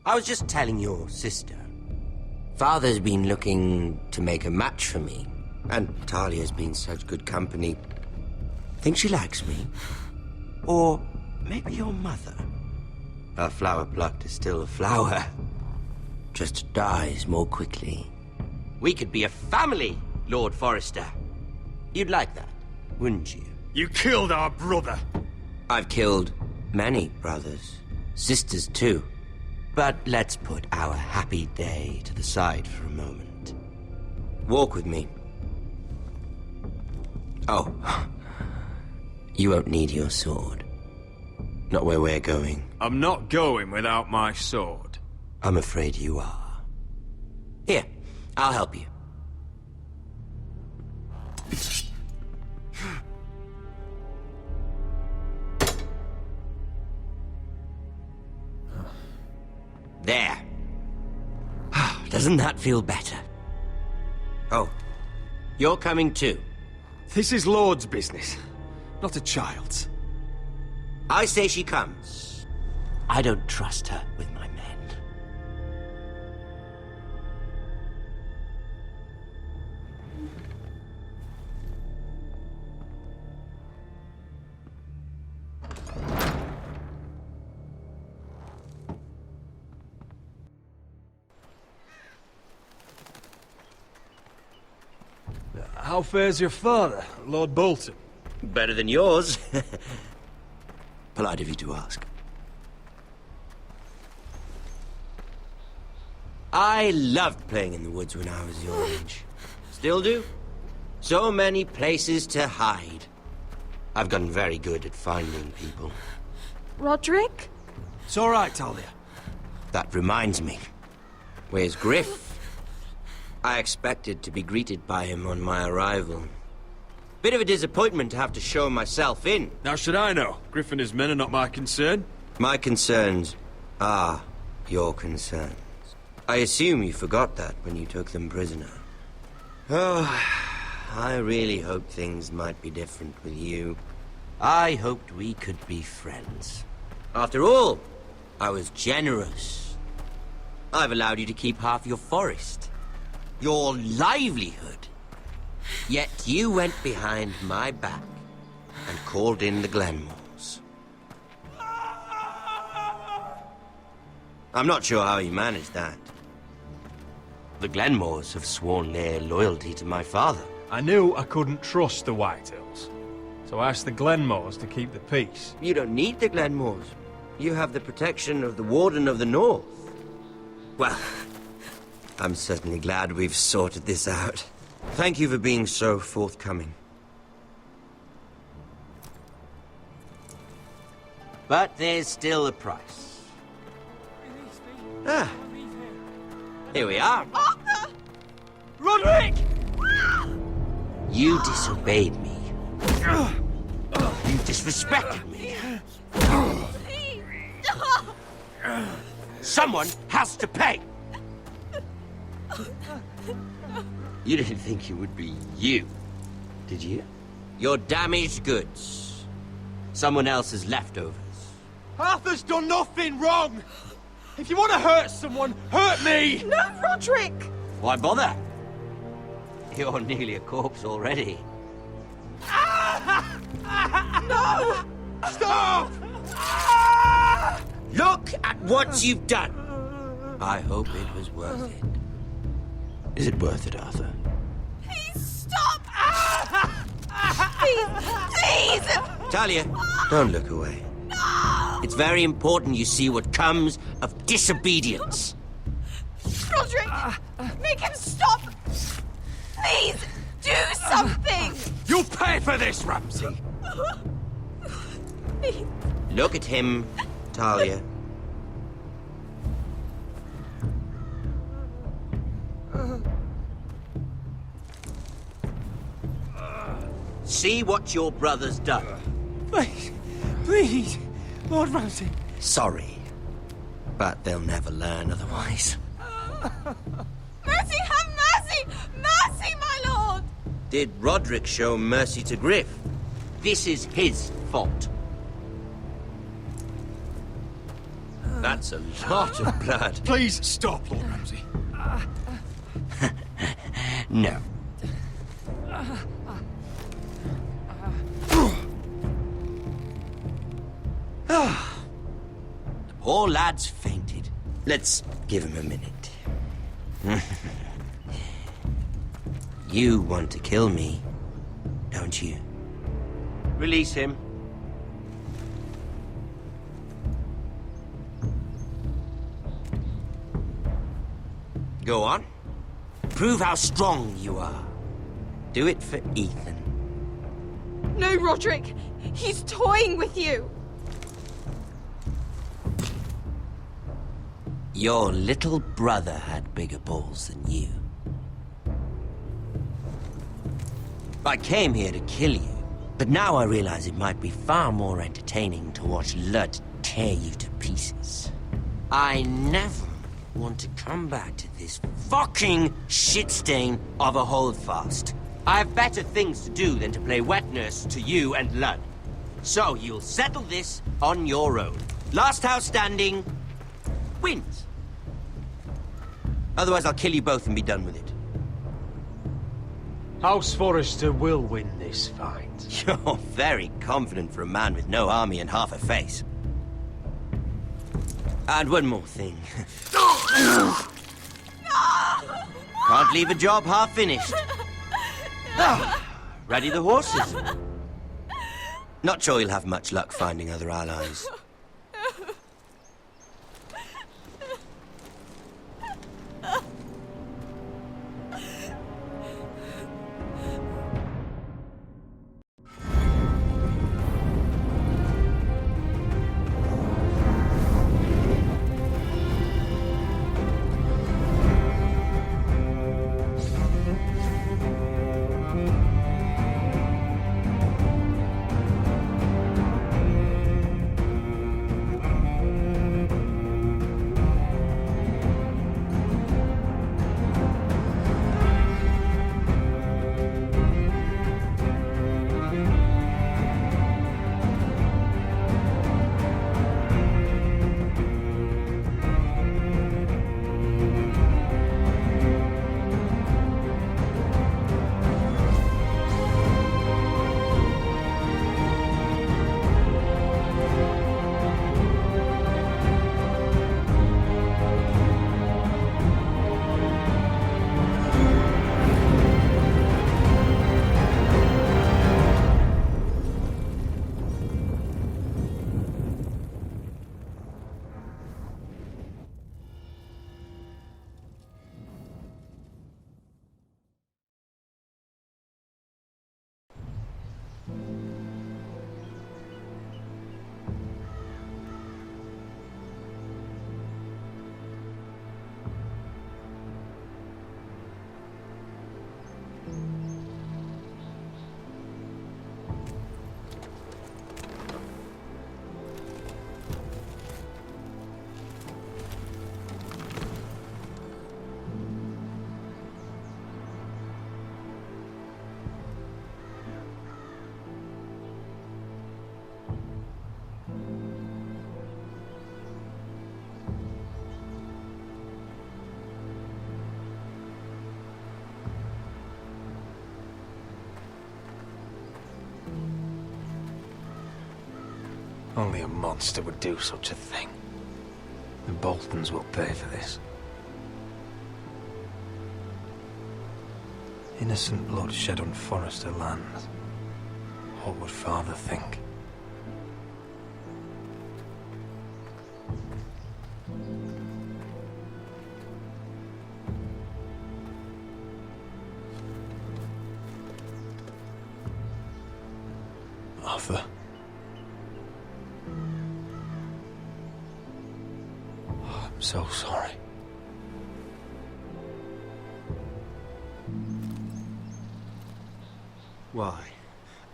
I was just telling your sister. Father's been looking to make a match for me, and Talia's been such good company. Think she likes me? Or maybe your mother? A flower plucked is still a flower. Just dies more quickly. We could be a family, Lord Forrester. You'd like that, wouldn't you? You killed our brother! I've killed many brothers. Sisters, too. But let's put our happy day to the side for a moment. Walk with me. Oh. You won't need your sword. Not where we're going. I'm not going without my sword. I'm afraid you are. Here, I'll help you. There. Doesn't that feel better? Oh, you're coming too. This is Lord's business, not a child's. I say she comes. I don't trust her with my men. How fares your father, Lord Bolton? Better than yours. Polite of you to ask. I loved playing in the woods when I was your age. Still do. So many places to hide. I've gotten very good at finding people. Roderick? It's all right, Talia. That reminds me. Where's Griff? I expected to be greeted by him on my arrival. Bit of a disappointment to have to show myself in. Now should I know? Griff and his men are not my concern. My concerns are your concerns. I assume you forgot that when you took them prisoner. Oh, I really hoped things might be different with you. I hoped we could be friends. After all, I was generous. I've allowed you to keep half your forest. Your livelihood. Yet you went behind my back and called in the Glenmores. I'm not sure how you managed that. The Glenmores have sworn their loyalty to my father. I knew I couldn't trust the Whitehills, so I asked the Glenmores to keep the peace. You don't need the Glenmores. You have the protection of the Warden of the North. Well, I'm certainly glad we've sorted this out. Thank you for being so forthcoming. But there's still a price. Ah. Here we are. Arthur! Roderick! You disobeyed me. You disrespected me. Please! Someone has to pay. You didn't think it would be you, did you? Your damaged goods. Someone else's leftovers. Arthur's done nothing wrong! If you want to hurt someone, hurt me! No, Roderick! Why bother? You're nearly a corpse already. No! Stop! Look at what you've done. I hope it was worth it. Is it worth it, Arthur? Please stop! Please! Talia, don't look away. No! It's very important you see what comes of disobedience. Roderick! Make him stop! Please! Do something! You'll pay for this, Ramsay! Please. Look at him, Talia. See what your brother's done. Please, please, Lord Ramsay. Sorry, but they'll never learn otherwise. Mercy, have mercy! Mercy, my lord! Did Roderick show mercy to Griff? This is his fault. That's a lot of blood. Please stop, Lord Ramsay. No. The poor lad's fainted. Let's give him a minute. You want to kill me, don't you? Release him. Go on. Prove how strong you are. Do it for Ethan. No, Roderick! He's toying with you! Your little brother had bigger balls than you. I came here to kill you, but now I realize it might be far more entertaining to watch Lud tear you to pieces. I never want to come back to this fucking shit stain of a holdfast. I have better things to do than to play wet nurse to you and Lud. So you'll settle this on your own. Last house standing wins. Otherwise I'll kill you both and be done with it. House Forrester will win this fight. You're very confident for a man with no army and half a face. And one more thing. Can't leave a job half finished. Ready the horses? Not sure you'll have much luck finding other allies. Only a monster would do such a thing. The Boltons will pay for this. Innocent blood shed on Forrester lands. What would Father think? Arthur. I'm so sorry. Why,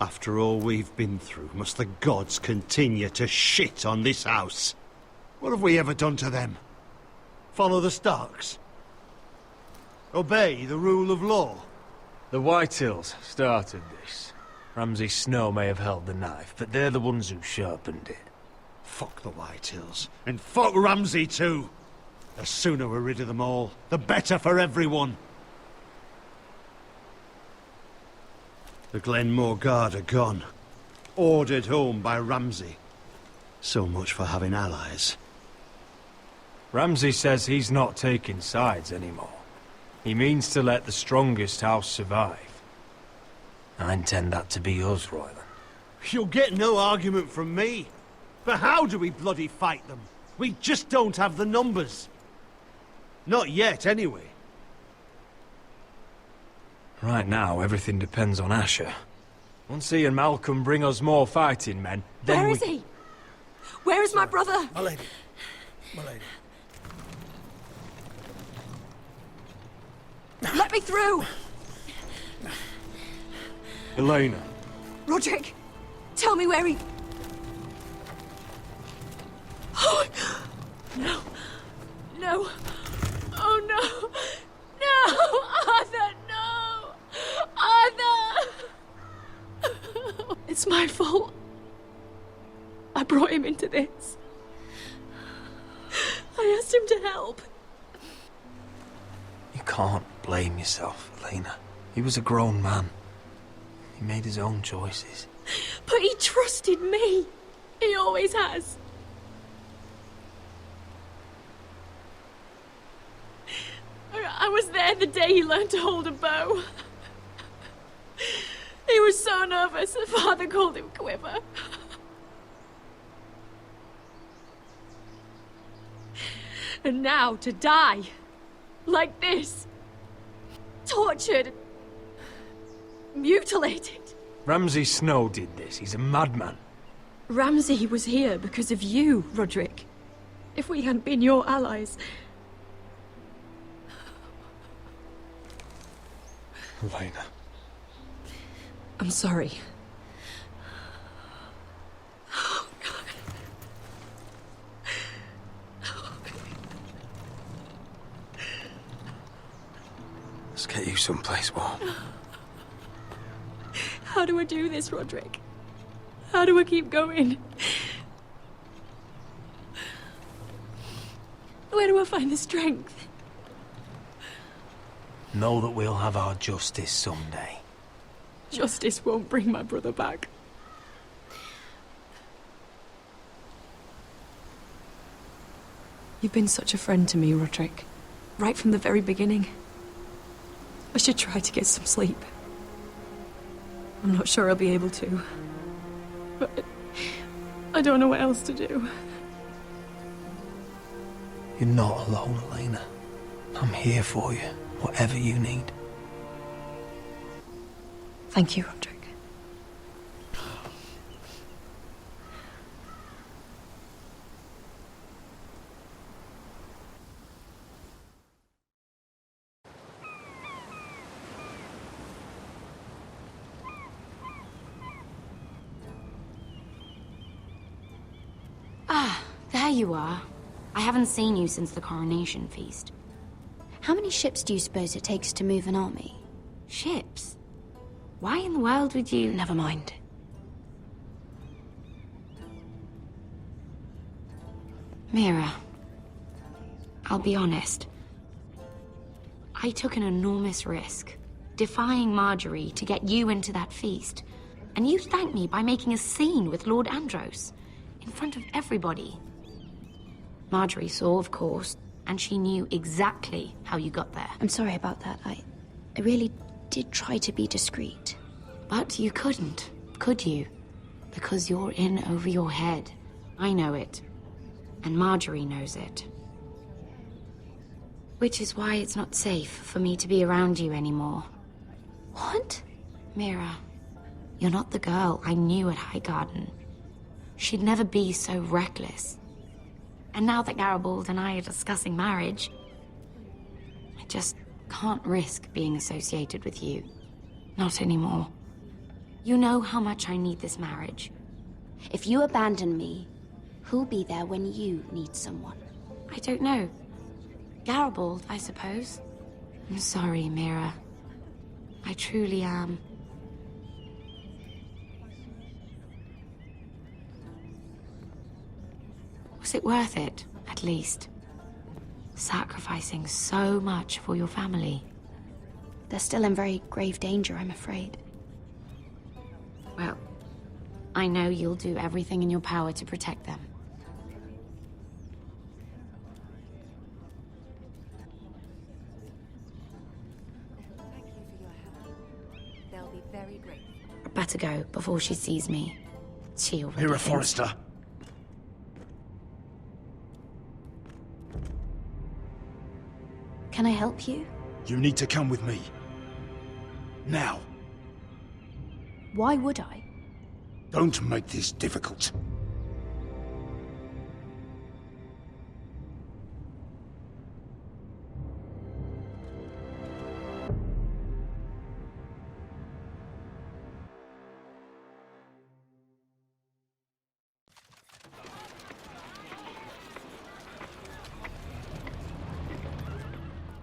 after all we've been through, must the gods continue to shit on this house? What have we ever done to them? Follow the Starks? Obey the rule of law? The Whitehills started this. Ramsay Snow may have held the knife, but they're the ones who sharpened it. Fuck the Whitehills. And fuck Ramsay too. The sooner we're rid of them all, the better for everyone. The Glenmore Guard are gone. Ordered home by Ramsay. So much for having allies. Ramsay says he's not taking sides anymore. He means to let the strongest house survive. I intend that to be us, Royland. You'll get no argument from me. But how do we bloody fight them? We just don't have the numbers. Not yet, anyway. Right now, everything depends on Asher. Once he and Malcolm bring us more fighting men, then Where is he? Where is my brother? My lady. My lady. Let me through! Elena. Roderick, tell me where he... Oh, no. No. Oh, no. No! Arthur, no! Arthur! It's my fault. I brought him into this. I asked him to help. You can't blame yourself, Elena. He was a grown man. He made his own choices. But he trusted me. He always has. I was there the day he learned to hold a bow. He was so nervous, the father called him Quiver. And now to die. Like this. Tortured. Mutilated. Ramsay Snow did this. He's a madman. Ramsay was here because of you, Roderick. If we hadn't been your allies... Elena. I'm sorry. Oh, God. Let's get you someplace warm. How do I do this, Roderick? How do I keep going? Where do I find the strength? Know that we'll have our justice someday. Justice won't bring my brother back. You've been such a friend to me, Roderick. Right from the very beginning. I should try to get some sleep. I'm not sure I'll be able to. But I don't know what else to do. You're not alone, Elena. I'm here for you, whatever you need. Thank you, Roderick. Ah, there you are. I haven't seen you since the coronation feast. How many ships do you suppose it takes to move an army? Ships? Why in the world would you... Never mind. Mira, I'll be honest. I took an enormous risk, defying Marjorie to get you into that feast. And you thanked me by making a scene with Lord Andros, in front of everybody. Marjorie saw, of course, and she knew exactly how you got there. I'm sorry about that. I really did try to be discreet. But you couldn't, could you? Because you're in over your head. I know it. And Marjorie knows it. Which is why it's not safe for me to be around you anymore. What? Mira, you're not the girl I knew at Highgarden. She'd never be so reckless. And now that Garibald and I are discussing marriage, I just can't risk being associated with you. Not anymore. You know how much I need this marriage. If you abandon me, who'll be there when you need someone? I don't know. Garibald, I suppose. I'm sorry, Mira. I truly am. Was it worth it, at least? Sacrificing so much for your family. They're still in very grave danger, I'm afraid. Well, I know you'll do everything in your power to protect them. Thank you for your help. They'll be very grateful. I'd better go before she sees me. She already Mira thinks- Forrester. Can I help you? You need to come with me. Now. Why would I? Don't make this difficult.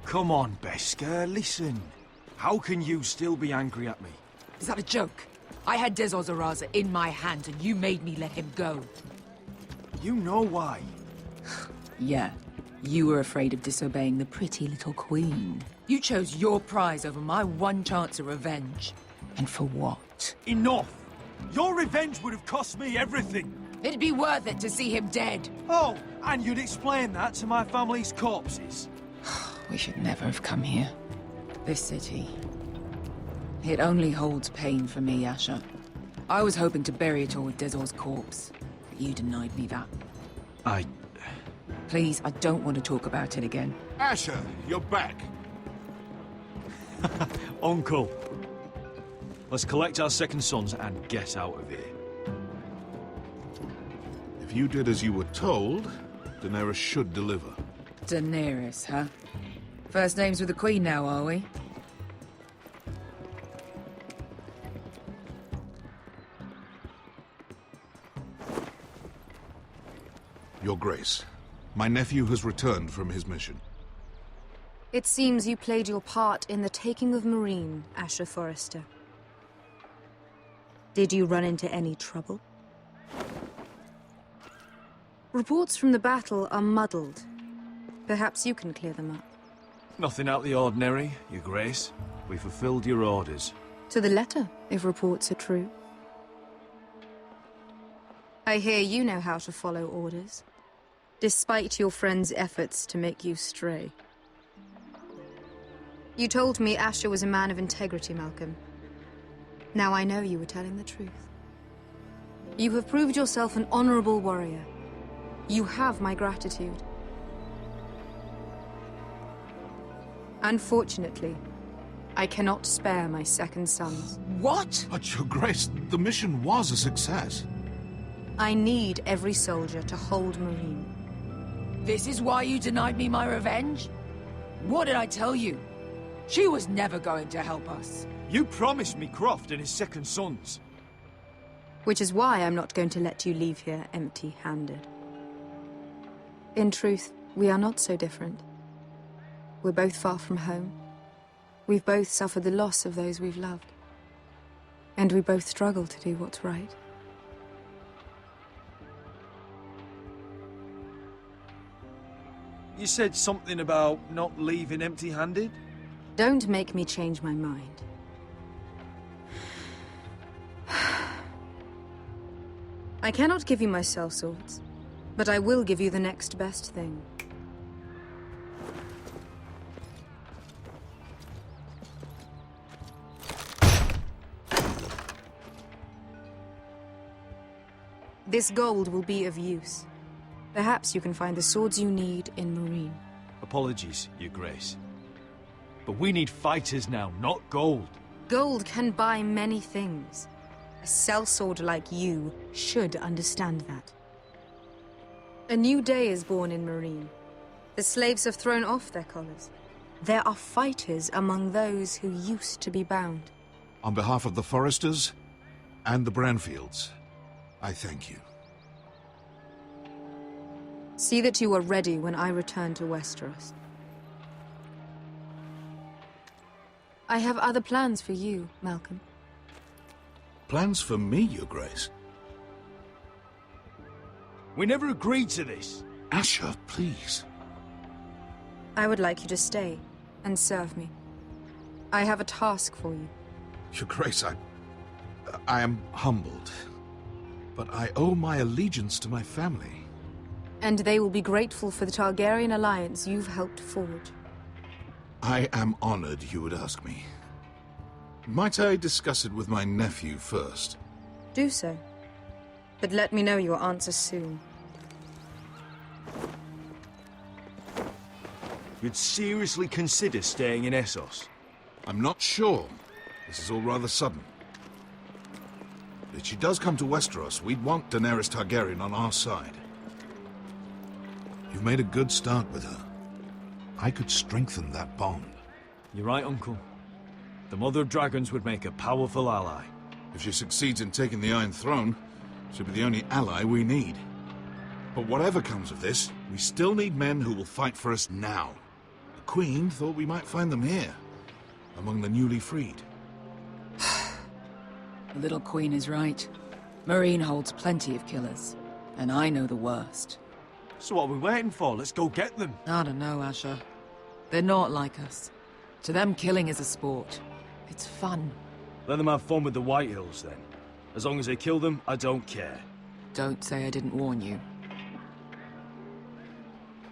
Come on, Beskar, listen. How can you still be angry at me? Is that a joke? I had Dezor Zaraza in my hand and you made me let him go. You know why. Yeah, you were afraid of disobeying the pretty little queen. You chose your prize over my one chance of revenge. And for what? Enough! Your revenge would have cost me everything. It'd be worth it to see him dead. Oh, and you'd explain that to my family's corpses. We should never have come here. This city. It only holds pain for me, Asher. I was hoping to bury it all with Dezor's corpse, but you denied me that. Please, I don't want to talk about it again. Asher, you're back. Uncle. Let's collect our second sons and get out of here. If you did as you were told, Daenerys should deliver. Daenerys, huh? First names with the Queen now, are we? Your Grace, my nephew has returned from his mission. It seems you played your part in the taking of Marine, Asher Forrester. Did you run into any trouble? Reports from the battle are muddled. Perhaps you can clear them up. Nothing out of the ordinary, Your Grace. We fulfilled your orders. To the letter, if reports are true. I hear you know how to follow orders, despite your friend's efforts to make you stray. You told me Asher was a man of integrity, Malcolm. Now I know you were telling the truth. You have proved yourself an honorable warrior. You have my gratitude. Unfortunately, I cannot spare my second sons. What? But Your Grace, the mission was a success. I need every soldier to hold Marine. This is why you denied me my revenge? What did I tell you? She was never going to help us. You promised me Croft and his second sons. Which is why I'm not going to let you leave here empty-handed. In truth, we are not so different. We're both far from home. We've both suffered the loss of those we've loved. And we both struggle to do what's right. You said something about not leaving empty-handed? Don't make me change my mind. I cannot give you my sellswords, but I will give you the next best thing. This gold will be of use. Perhaps you can find the swords you need in Marine. Apologies, Your Grace. But we need fighters now, not gold. Gold can buy many things. A sellsword like you should understand that. A new day is born in Marine. The slaves have thrown off their collars. There are fighters among those who used to be bound. On behalf of the Forresters and the Branfields, I thank you. See that you are ready when I return to Westeros. I have other plans for you, Malcolm. Plans for me, Your Grace? We never agreed to this. Asher, please. I would like you to stay and serve me. I have a task for you. Your Grace, I am humbled. But I owe my allegiance to my family. And they will be grateful for the Targaryen alliance you've helped forge. I am honored you would ask me. Might I discuss it with my nephew first? Do so. But let me know your answer soon. You'd seriously consider staying in Essos? I'm not sure. This is all rather sudden. If she does come to Westeros, we'd want Daenerys Targaryen on our side. You've made a good start with her. I could strengthen that bond. You're right, Uncle. The Mother of Dragons would make a powerful ally. If she succeeds in taking the Iron Throne, she'll be the only ally we need. But whatever comes of this, we still need men who will fight for us now. The Queen thought we might find them here, among the newly freed. The little queen is right. Marine holds plenty of killers, and I know the worst. So what are we waiting for? Let's go get them. I don't know, Asher. They're not like us. To them, killing is a sport. It's fun. Let them have fun with the White Hills, then. As long as they kill them, I don't care. Don't say I didn't warn you.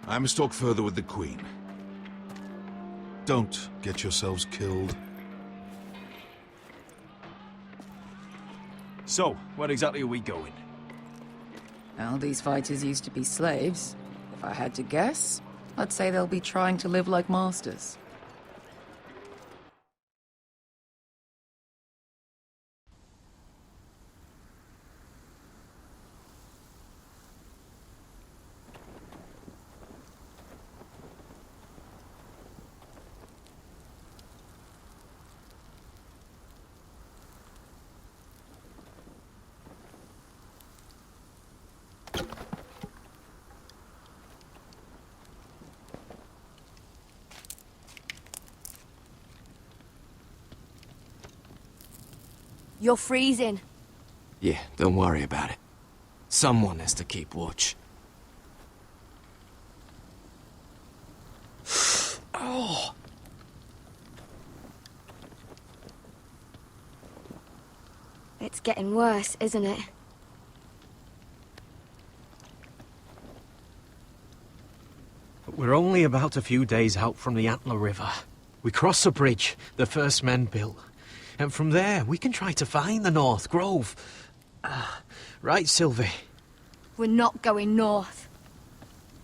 I must talk further with the Queen. Don't get yourselves killed. So, where exactly are we going? Well, these fighters used to be slaves. If I had to guess, I'd say they'll be trying to live like masters. You're freezing. Yeah, don't worry about it. Someone has to keep watch. Oh! It's getting worse, isn't it? We're only about a few days out from the Antler River. We cross the bridge the first men built. And from there, we can try to find the North Grove. Right, Sylvie? We're not going north.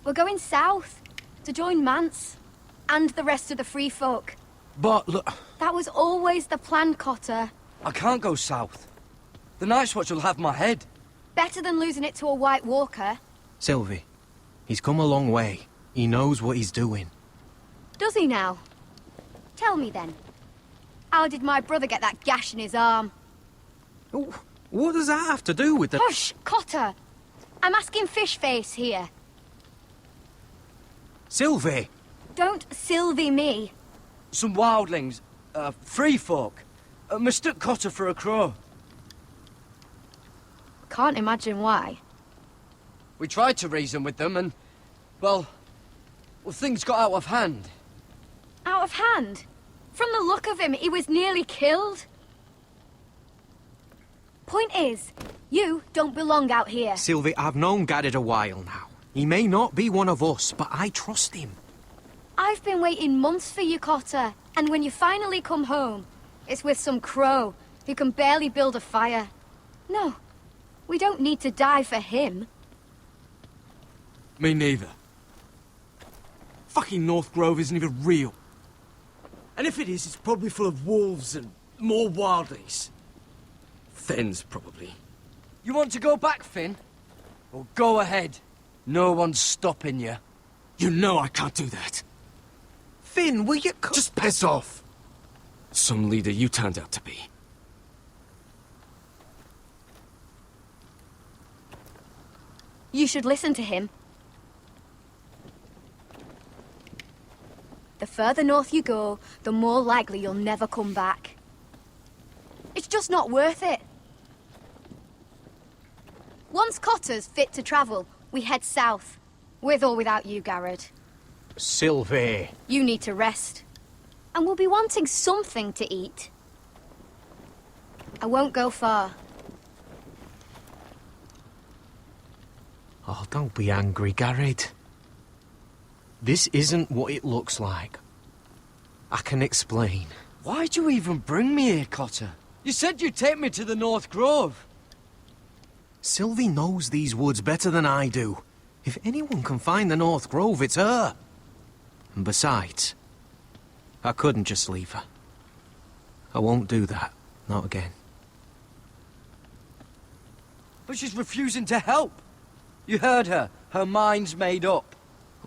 We're going south, to join Mance, and the rest of the Free Folk. But look... That was always the plan, Cotter. I can't go south. The Night's Watch will have my head. Better than losing it to a White Walker. Sylvie, he's come a long way. He knows what he's doing. Does he now? Tell me then. How did my brother get that gash in his arm? What does that have to do with the... Hush, Cotter! I'm asking Fishface here. Sylvie! Don't Sylvie me. Some wildlings, free folk, mistook Cotter for a crow. Can't imagine why. We tried to reason with them and, well, things got out of hand. Out of hand? From the look of him, he was nearly killed. Point is, you don't belong out here. Sylvie, I've known Gaddard a while now. He may not be one of us, but I trust him. I've been waiting months for you, Cotter. And when you finally come home, it's with some crow who can barely build a fire. No, we don't need to die for him. Me neither. Fucking North Grove isn't even real. And if it is, it's probably full of wolves and more wildlings. Then's probably. You want to go back, Finn? Well, go ahead. No one's stopping you. You know I can't do that. Finn, will you... Just piss off! Some leader you turned out to be. You should listen to him. The further north you go, the more likely you'll never come back. It's just not worth it. Once Cotter's fit to travel, We head south. With or without you, Garrett. Sylvie. You need to rest. And we'll be wanting something to eat. I won't go far. Oh, don't be angry, Garrett. This isn't what it looks like. I can explain. Why'd you even bring me here, Cotter? You said you'd take me to the North Grove. Sylvie knows these woods better than I do. If anyone can find the North Grove, it's her. And besides, I couldn't just leave her. I won't do that. Not again. But she's refusing to help. You heard her. Her mind's made up.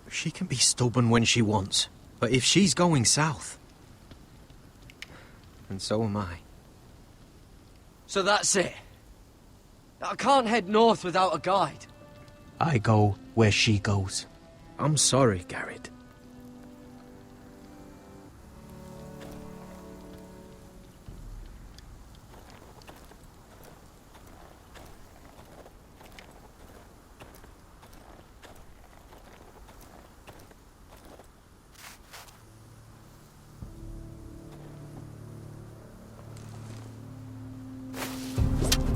She can be stubborn when she wants. But if she's going south, and so am I. So that's it. I can't head north without a guide. I go where she goes. I'm sorry, Garrett.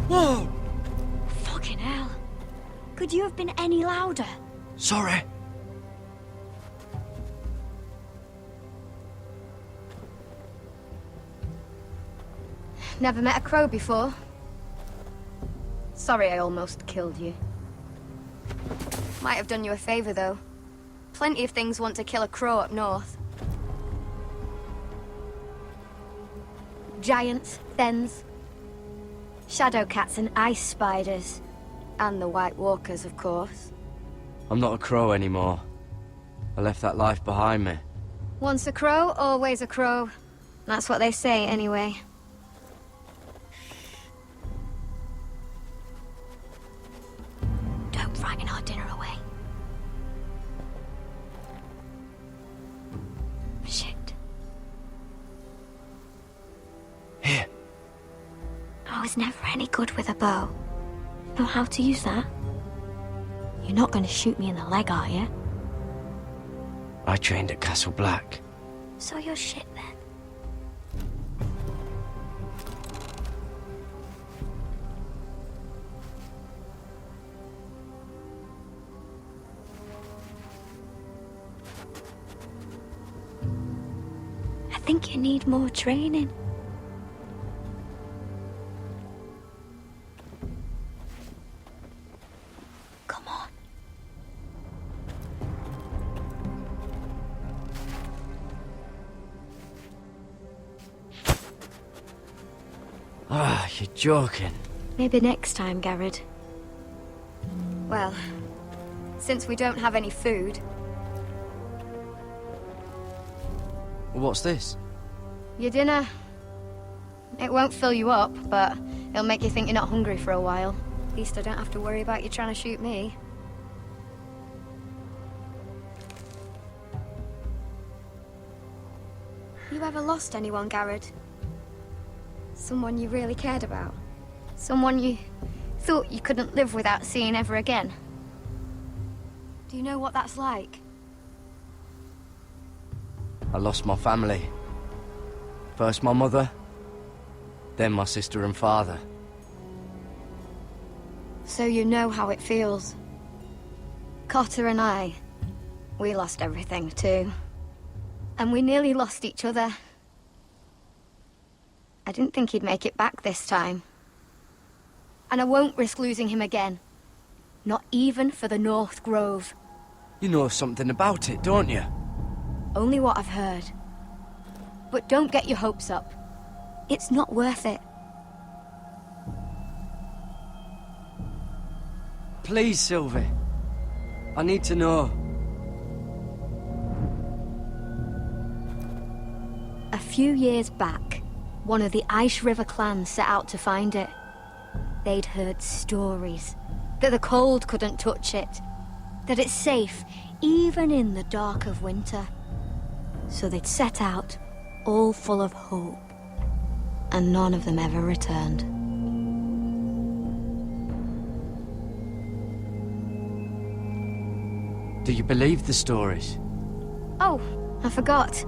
Whoa! Fucking hell. Could you have been any louder? Sorry. Never met a crow before. Sorry I almost killed you. Might have done you a favor, though. Plenty of things want to kill a crow up north. Giants, thens, shadow cats and ice spiders. And the White Walkers, of course. I'm not a crow anymore. I left that life behind me. Once a crow, always a crow. That's what they say, anyway. Don't frighten our dinner away. Shit. Here. I was never any good with a bow. Know how to use that? You're not going to shoot me in the leg, are you? I trained at Castle Black. So you're shit then. I think you need more training. Come on. Ah, you're joking. Maybe next time, Garrett. Well, since we don't have any food... What's this? Your dinner. It won't fill you up, but it'll make you think you're not hungry for a while. At least I don't have to worry about you trying to shoot me. You ever lost anyone, Garrett? Someone you really cared about? Someone you thought you couldn't live without seeing ever again? Do you know what that's like? I lost my family. First my mother, then my sister and father. So you know how it feels. Cotter and I, we lost everything too. And we nearly lost each other. I didn't think he'd make it back this time. And I won't risk losing him again. Not even for the North Grove. You know something about it, don't you? Only what I've heard. But don't get your hopes up. It's not worth it. Please, Sylvie. I need to know. A few years back, one of the Ice River clans set out to find it. They'd heard stories that the cold couldn't touch it, that it's safe even in the dark of winter. So they'd set out, all full of hope, and none of them ever returned. Do you believe the stories? Oh, I forgot.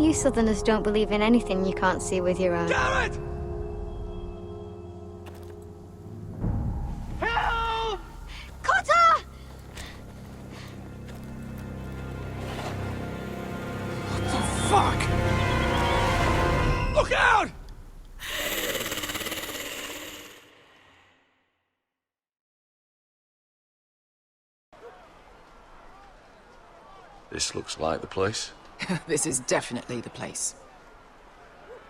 You Southerners don't believe in anything you can't see with your eyes. Garrett! Cutter! Fuck! Look out! This looks like the place. This is definitely the place.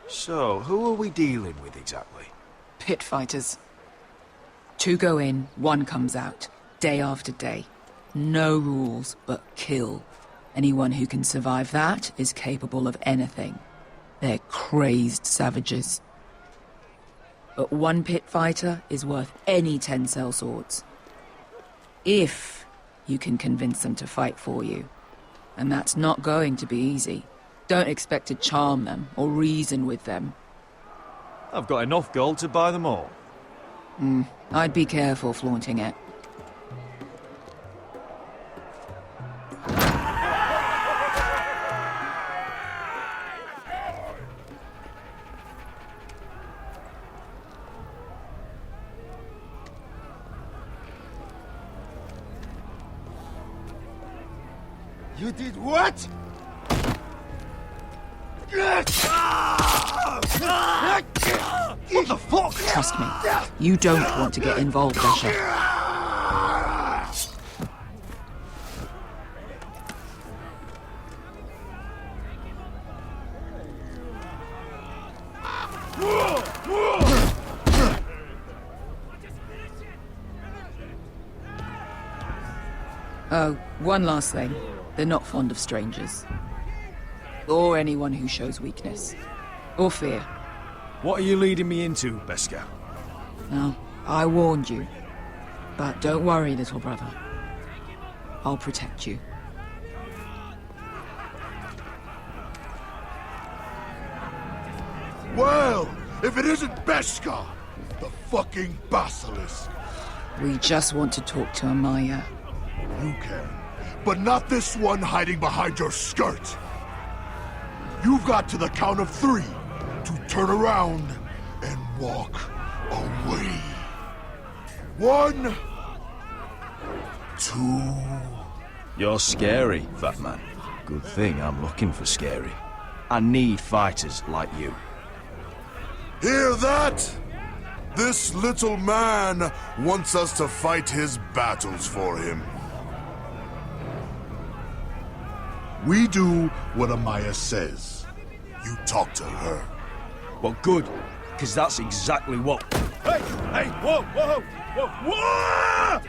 So, who are we dealing with exactly? Pit fighters. 2 go in, 1 comes out. Day after day. No rules, but kill. Anyone who can survive that is capable of anything. They're crazed savages. But 1 pit fighter is worth any 10 sellswords. If you can convince them to fight for you. And that's not going to be easy. Don't expect to charm them or reason with them. I've got enough gold to buy them all. I'd be careful flaunting it. You did what? What the fuck? Trust me, you don't want to get involved, Asher. Oh, one last thing. They're not fond of strangers. Or anyone who shows weakness. Or fear. What are you leading me into, Beskar? No, I warned you. But don't worry, little brother. I'll protect you. Well, if it isn't Beskar, the fucking basilisk. We just want to talk to Amaya. You can, but not this one hiding behind your skirt. You've got to the count of 3 to turn around and walk away. 1, 2... You're scary, fat man. Good thing I'm looking for scary. I need fighters like you. Hear that? This little man wants us to fight his battles for him. We do what Amaya says. You talk to her. Well, good, because that's exactly what... Hey! Hey! Whoa! Whoa! Whoa! Whoa!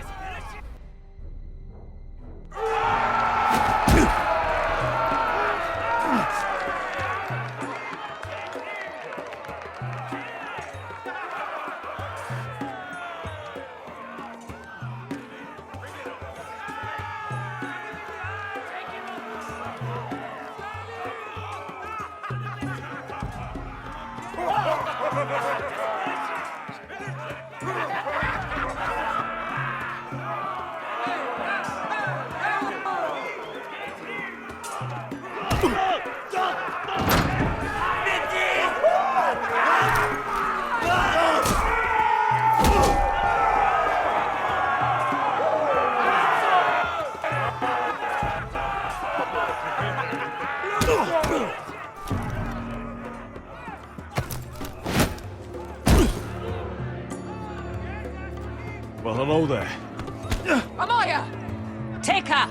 Well, hello there. Amaya! Take her!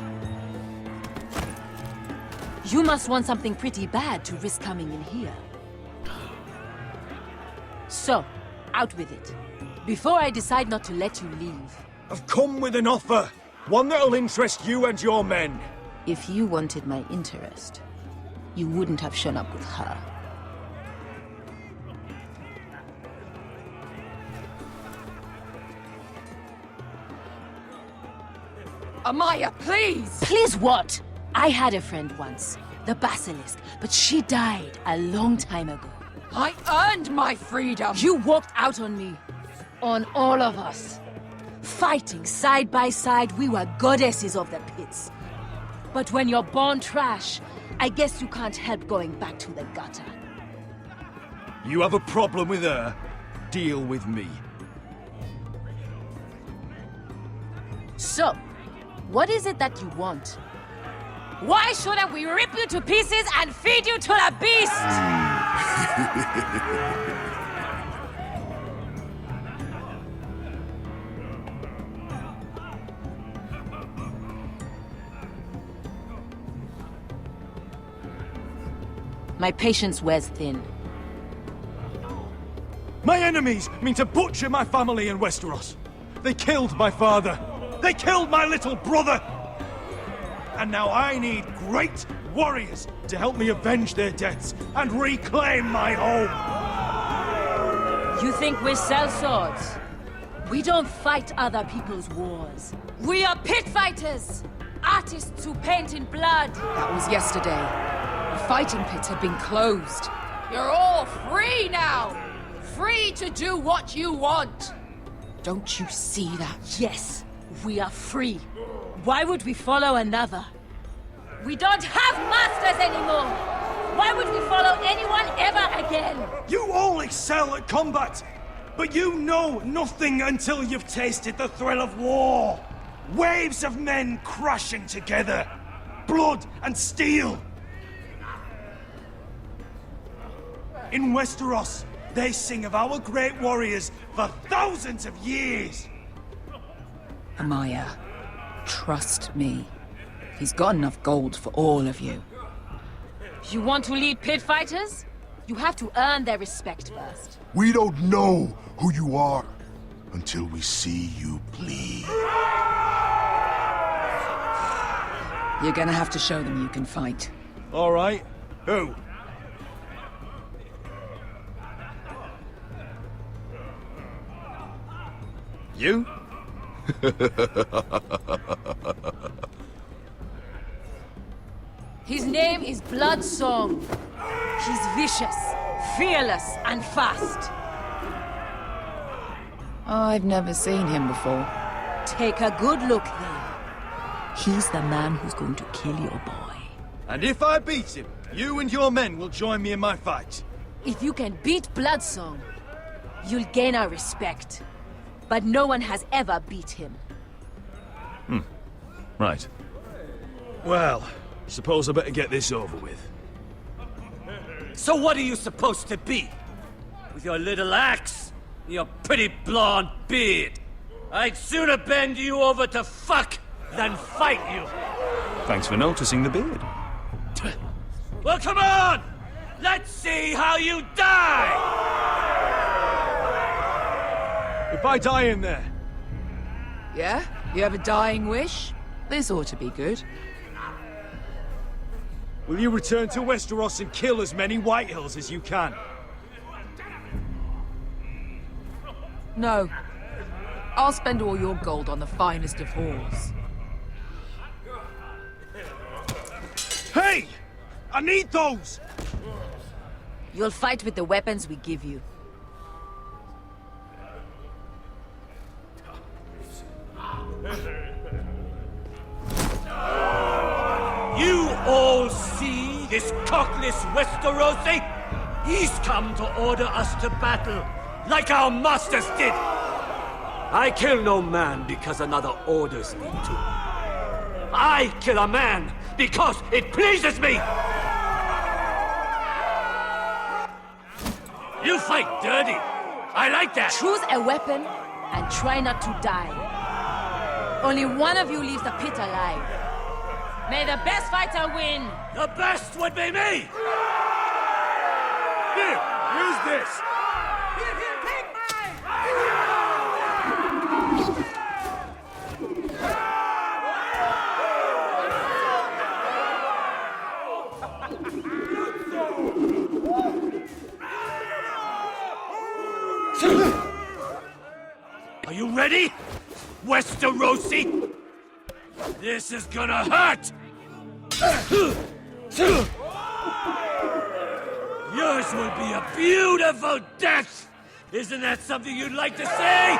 You must want something pretty bad to risk coming in here. So, out with it. Before I decide not to let you leave. I've come with an offer. One that'll interest you and your men. If you wanted my interest, you wouldn't have shown up with her. Amaya, please! Please what? I had a friend once, the Basilisk, but she died a long time ago. I earned my freedom! You walked out on me. On all of us. Fighting side by side, we were goddesses of the pits. But when you're born trash, I guess you can't help going back to the gutter. You have a problem with her? Deal with me. So, what is it that you want? Why shouldn't we rip you to pieces and feed you to the beast? My patience wears thin. My enemies mean to butcher my family in Westeros. They killed my father. They killed my little brother. And now I need great warriors to help me avenge their deaths and reclaim my home. You think we sell swords? We don't fight other people's wars. We are pit fighters! Artists who paint in blood! That was yesterday. The fighting pits had been closed. You're all free now! Free to do what you want! Don't you see that? Yes, we are free. Why would we follow another? We don't have masters anymore! Why would we follow anyone ever again? You all excel at combat, but you know nothing until you've tasted the thrill of war. Waves of men crashing together. Blood and steel. In Westeros, they sing of our great warriors for thousands of years. Amaya, trust me. He's got enough gold for all of you. You want to lead pit fighters? You have to earn their respect first. We don't know who you are until we see you bleed. You're gonna have to show them you can fight. All right. Who? You? His name is Bloodsong. He's vicious, fearless, and fast. I've never seen him before. Take a good look then. He's the man who's going to kill your boy. And if I beat him, you and your men will join me in my fight. If you can beat Bloodsong, you'll gain our respect. But no one has ever beat him. Right. Well, suppose I better get this over with. So what are you supposed to be? With your little axe and your pretty blonde beard? I'd sooner bend you over to fuck than fight you. Thanks for noticing the beard. Well, come on! Let's see how you die! If I die in there... Yeah? You have a dying wish? This ought to be good. Will you return to Westeros and kill as many Whitehills as you can? No. I'll spend all your gold on the finest of whores. Hey! I need those! You'll fight with the weapons we give you. You all see this cockless Westerosi? He's come to order us to battle, like our masters did. I kill no man because another orders me to. I kill a man because it pleases me! You fight dirty. I like that. Choose a weapon and try not to die. Only one of you leaves the pit alive. May the best fighter win! The best would be me! Here, use this! Are you ready, Westerosi? This is gonna hurt! Yours will be a beautiful death! Isn't that something you'd like to say?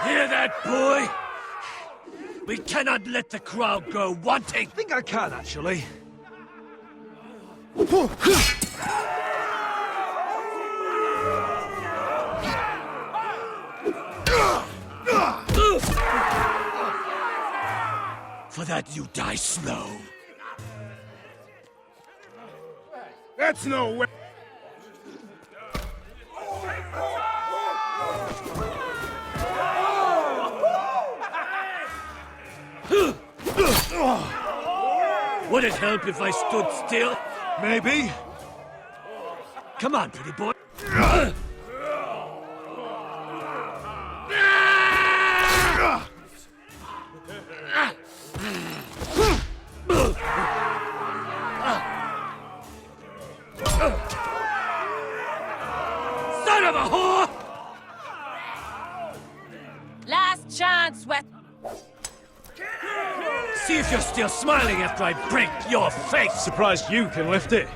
Hear that, boy? We cannot let the crowd go wanting! I think I can, actually. For that you die slow. That's no way. Would it help if I stood still? Maybe. Come on, pretty boy. Son of a whore! Last chance, West. See if you're still smiling after I break your face! Surprised you can lift it.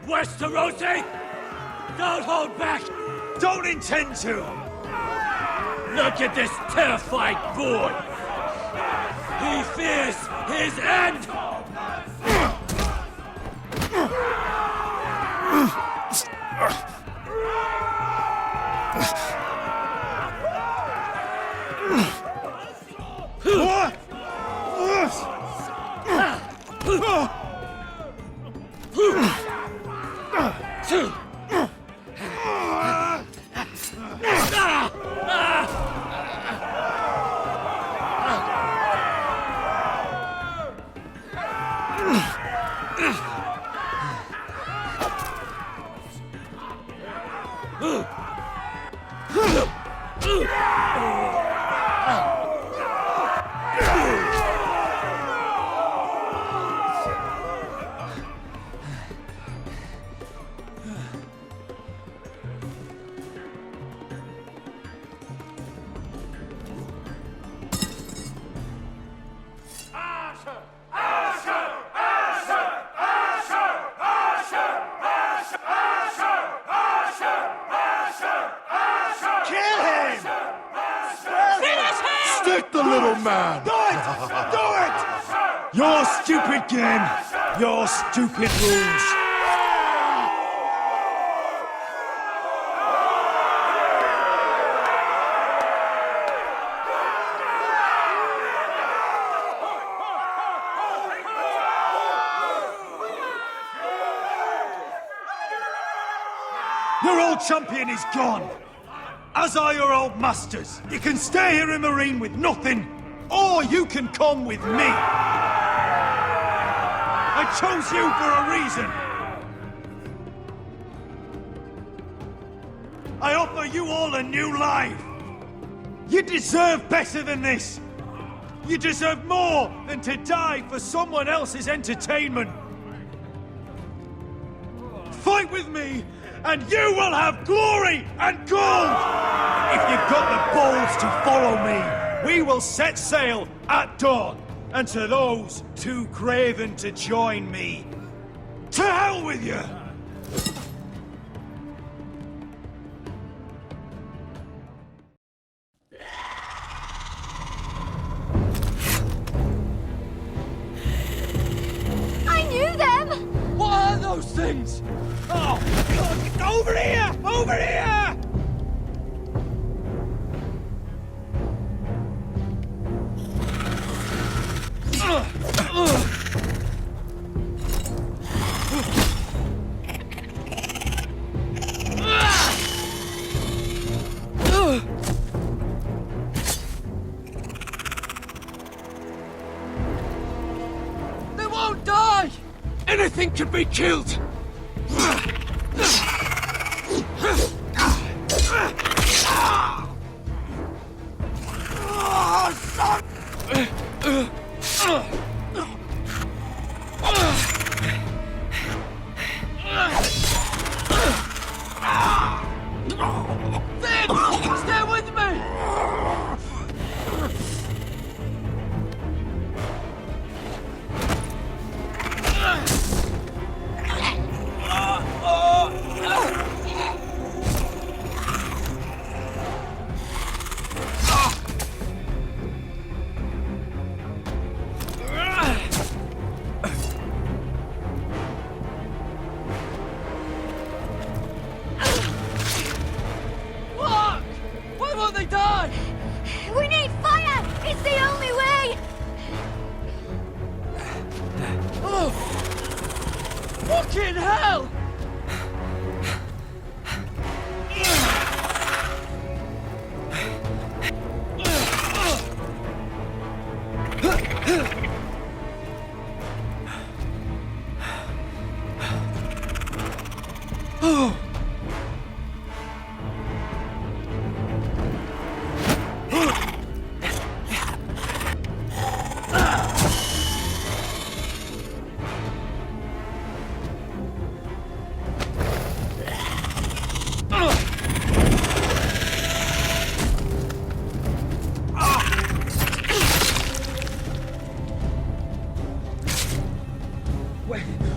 Westerosi! Don't hold back! Don't intend to! Look at this terrified boy! He fears his end! Stick the little man! Do it! Do it! Your stupid game! Your stupid rules! Your old champion is gone! As are your old masters. You can stay here in Marine with nothing, or you can come with me. I chose you for a reason. I offer you all a new life. You deserve better than this. You deserve more than to die for someone else's entertainment. Fight with me, and you will have glory and gold! If you've got the balls to follow me, we will set sail at dawn. And to those too craven to join me, to hell with you! I knew them! What are those things? Oh, God, over here! Over here! They won't die! Anything can be killed! Fucking hell!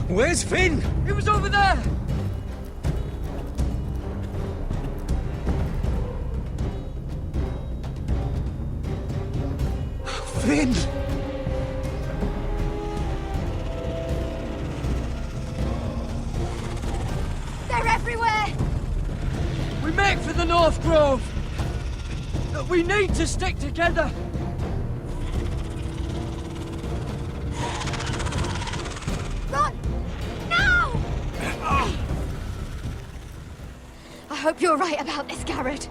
Where's Finn? It was over there! Finn! They're everywhere! We make for the North Grove! We need to stick together! Run! Now! I hope you're right about this, Garrett.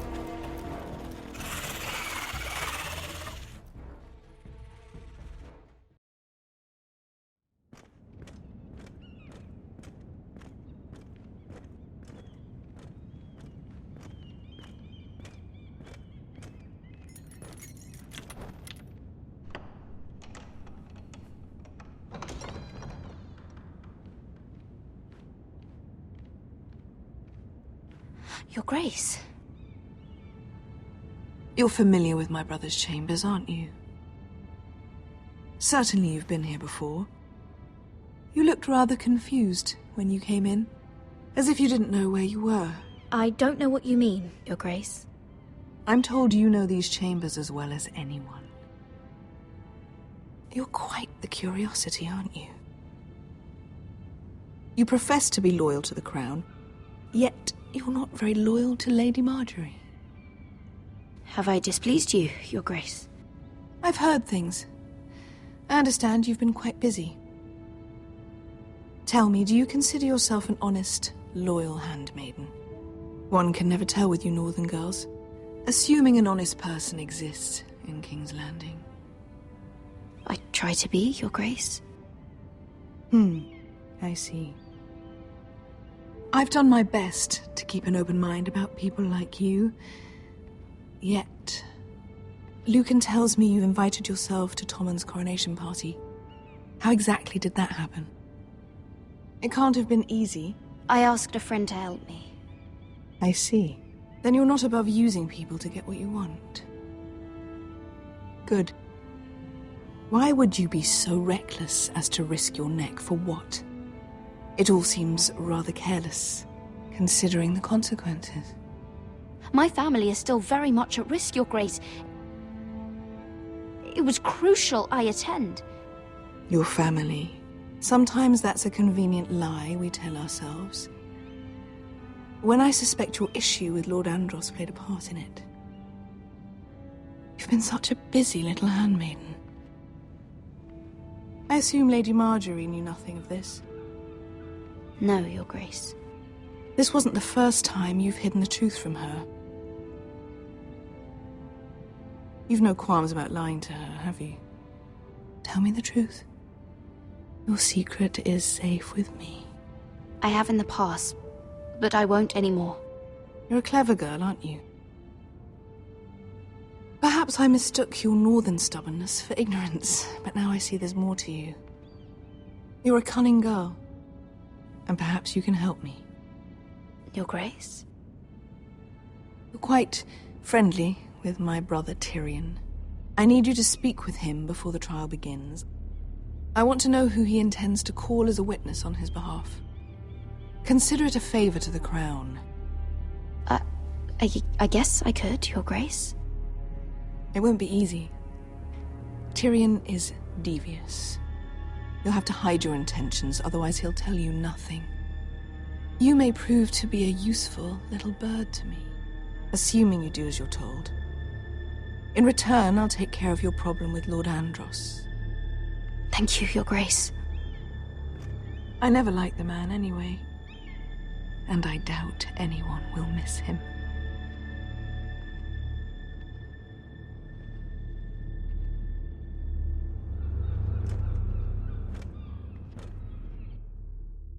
Your Grace. You're familiar with my brother's chambers, aren't you? Certainly you've been here before. You looked rather confused when you came in, as if you didn't know where you were. I don't know what you mean, Your Grace. I'm told you know these chambers as well as anyone. You're quite the curiosity, aren't you? You profess to be loyal to the crown, yet you're not very loyal to Lady Marjorie. Have I displeased you, Your Grace? I've heard things. I understand you've been quite busy. Tell me, do you consider yourself an honest, loyal handmaiden? One can never tell with you northern girls. Assuming an honest person exists in King's Landing. I try to be, Your Grace. I see. I've done my best to keep an open mind about people like you. Yet, Lucan tells me you invited yourself to Tommen's coronation party. How exactly did that happen? It can't have been easy. I asked a friend to help me. I see. Then you're not above using people to get what you want. Good. Why would you be so reckless as to risk your neck for what? It all seems rather careless, considering the consequences. My family is still very much at risk, Your Grace. It was crucial I attend. Your family. Sometimes that's a convenient lie we tell ourselves. When I suspect your issue with Lord Andros played a part in it. You've been such a busy little handmaiden. I assume Lady Marjorie knew nothing of this. No, Your Grace. This wasn't the first time you've hidden the truth from her. You've no qualms about lying to her, have you? Tell me the truth. Your secret is safe with me. I have in the past, but I won't anymore. You're a clever girl, aren't you? Perhaps I mistook your northern stubbornness for ignorance, but now I see there's more to you. You're a cunning girl, and perhaps you can help me. Your Grace? You're quite friendly with my brother Tyrion. I need you to speak with him before the trial begins. I want to know who he intends to call as a witness on his behalf. Consider it a favor to the crown. I guess I could, Your Grace. It won't be easy. Tyrion is devious. You'll have to hide your intentions, otherwise he'll tell you nothing. You may prove to be a useful little bird to me, assuming you do as you're told. In return, I'll take care of your problem with Lord Andros. Thank you, Your Grace. I never liked the man anyway. And I doubt anyone will miss him.